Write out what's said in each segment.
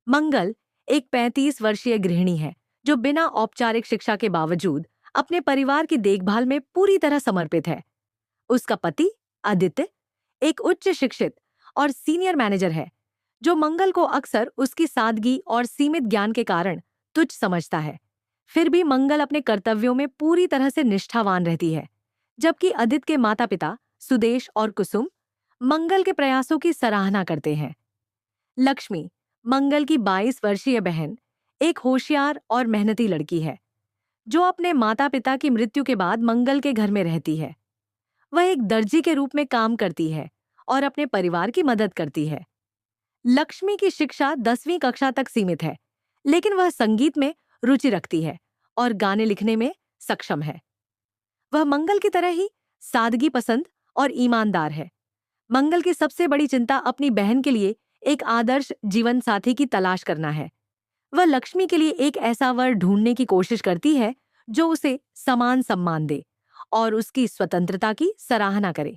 मंगल एक 35 वर्षीय गृहिणी है जो बिना औपचारिक शिक्षा के बावजूद अपने परिवार की देखभाल में पूरी तरह समर्पित है। उसका पति आदित्य एक उच्च शिक्षित और सीनियर मैनेजर है जो मंगल को अक्सर उसकी सादगी और सीमित ज्ञान के कारण तुच्छ समझता है। फिर भी मंगल अपने कर्तव्यों में पूरी तरह से निष्ठावान रहती है, जबकि आदित्य के माता पिता सुदेश और कुसुम मंगल के प्रयासों की सराहना करते हैं। लक्ष्मी, मंगल की 22 वर्षीय बहन, एक होशियार और मेहनती लड़की है जो अपने माता पिता की मृत्यु के बाद मंगल के घर में रहती है। वह एक दर्जी के रूप में काम करती है और अपने परिवार की मदद करती है। लक्ष्मी की शिक्षा 10वीं कक्षा तक सीमित है, लेकिन वह संगीत में रुचि रखती है और गाने लिखने में सक्षम है। वह मंगल की तरह ही सादगी पसंद और ईमानदार है। मंगल की सबसे बड़ी चिंता अपनी बहन के लिए एक आदर्श जीवन साथी की तलाश करना है। वह लक्ष्मी के लिए एक ऐसा वर ढूंढने की कोशिश करती है जो उसे समान सम्मान दे और उसकी स्वतंत्रता की सराहना करे।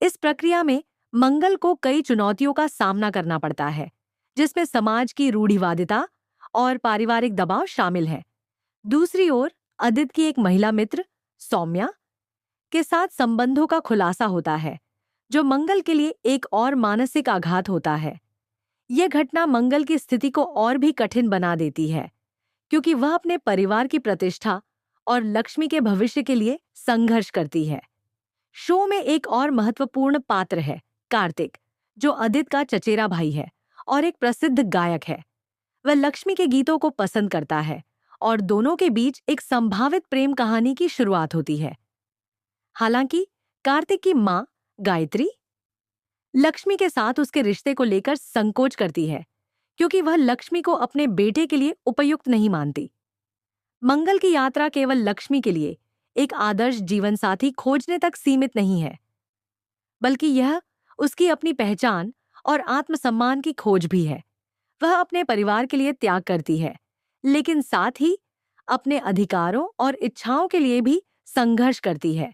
इस प्रक्रिया में मंगल को कई चुनौतियों का सामना करना पड़ता है, जिसमें समाज की रूढ़िवादिता और पारिवारिक दबाव शामिल है। दूसरी ओर आदित्य की एक महिला मित्र सौम्या के साथ संबंधों का खुलासा होता है, जो मंगल के लिए एक और मानसिक आघात होता है। यह घटना मंगल की स्थिति को और भी कठिन बना देती है, क्योंकि वह अपने परिवार की प्रतिष्ठा और लक्ष्मी के भविष्य के लिए संघर्ष करती है। शो में एक और महत्वपूर्ण पात्र है कार्तिक, जो आदित्य का चचेरा भाई है और एक प्रसिद्ध गायक है। वह लक्ष्मी के गीतों को पसंद करता है और दोनों के बीच एक संभावित प्रेम कहानी की शुरुआत होती है। हालांकि कार्तिक की मां गायत्री लक्ष्मी के साथ उसके रिश्ते को लेकर संकोच करती है, क्योंकि वह लक्ष्मी को अपने बेटे के लिए उपयुक्त नहीं मानती। मंगल की यात्रा केवल लक्ष्मी के लिए एक आदर्श जीवन साथी खोजने तक सीमित नहीं है, बल्कि यह उसकी अपनी पहचान और आत्मसम्मान की खोज भी है। वह अपने परिवार के लिए त्याग करती है, लेकिन साथ ही अपने अधिकारों और इच्छाओं के लिए भी संघर्ष करती है।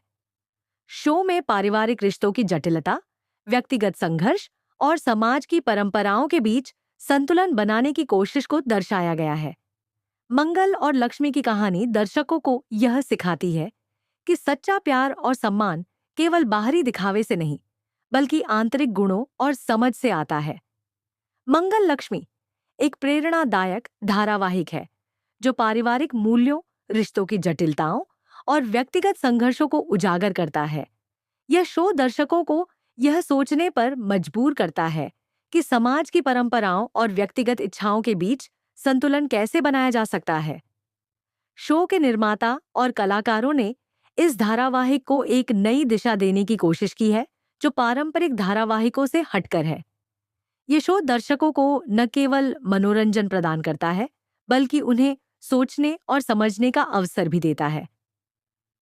शो में पारिवारिक रिश्तों की जटिलता, व्यक्तिगत संघर्ष और समाज की परंपराओं के बीच संतुलन बनाने की कोशिश को दर्शाया गया है। मंगल और लक्ष्मी की कहानी दर्शकों को यह सिखाती है कि सच्चा प्यार और सम्मान केवल बाहरी दिखावे से नहीं, बल्कि आंतरिक गुणों और समझ से आता है। मंगल लक्ष्मी एक प्रेरणादायक धारावाहिक है जो पारिवारिक मूल्यों, रिश्तों की जटिलताओं और व्यक्तिगत संघर्षों को उजागर करता है। यह शो दर्शकों को यह सोचने पर मजबूर करता है कि समाज की परंपराओं और व्यक्तिगत इच्छाओं के बीच संतुलन कैसे बनाया जा सकता है। शो के निर्माता और कलाकारों ने इस धारावाहिक को एक नई दिशा देने की कोशिश की है, जो पारंपरिक धारावाहिकों से हटकर है। ये शो दर्शकों को न केवल मनोरंजन प्रदान करता है, बल्कि उन्हें सोचने और समझने का अवसर भी देता है।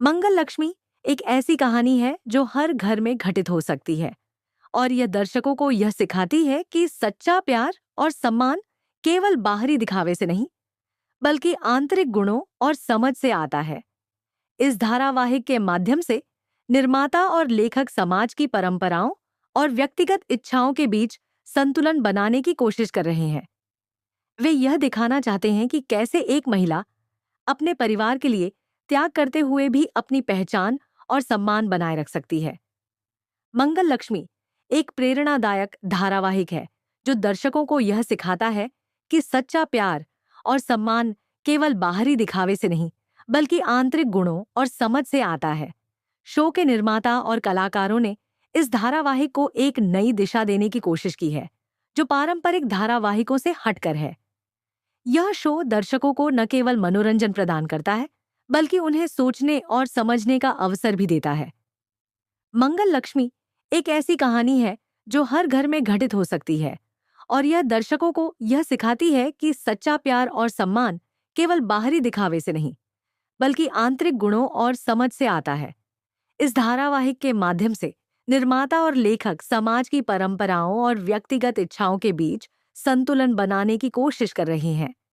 मंगल लक्ष्मी एक ऐसी कहानी है जो हर घर में घटित हो सकती है, और यह दर्शकों को यह सिखाती है कि सच्चा प्यार और सम्मान केवल बाहरी दिखावे से नहीं, बल्कि आंतरिक गुणों और समझ से आता है। इस धारावाहिक के माध्यम से निर्माता और लेखक समाज की परंपराओं और व्यक्तिगत इच्छाओं के बीच संतुलन बनाने की कोशिश कर रहे हैं। वे यह दिखाना चाहते हैं कि कैसे एक महिला अपने परिवार के लिए त्याग करते हुए भी अपनी पहचान और सम्मान बनाए रख सकती है। मंगल लक्ष्मी एक प्रेरणादायक धारावाहिक है जो दर्शकों को यह सिखाता है कि सच्चा प्यार और सम्मान केवल बाहरी दिखावे से नहीं, बल्कि आंतरिक गुणों और समझ से आता है। शो के निर्माता और कलाकारों ने इस धारावाहिक को एक नई दिशा देने की कोशिश की है, जो पारंपरिक धारावाहिकों से हटकर है। यह शो दर्शकों को न केवल मनोरंजन प्रदान करता है, बल्कि उन्हें सोचने और समझने का अवसर भी देता है। मंगल लक्ष्मी एक ऐसी कहानी है जो हर घर में घटित हो सकती है, और यह दर्शकों को यह सिखाती है कि सच्चा प्यार और सम्मान केवल बाहरी दिखावे से नहीं, बल्कि आंतरिक गुणों और समझ से आता है। इस धारावाहिक के माध्यम से निर्माता और लेखक समाज की परंपराओं और व्यक्तिगत इच्छाओं के बीच संतुलन बनाने की कोशिश कर रहे हैं।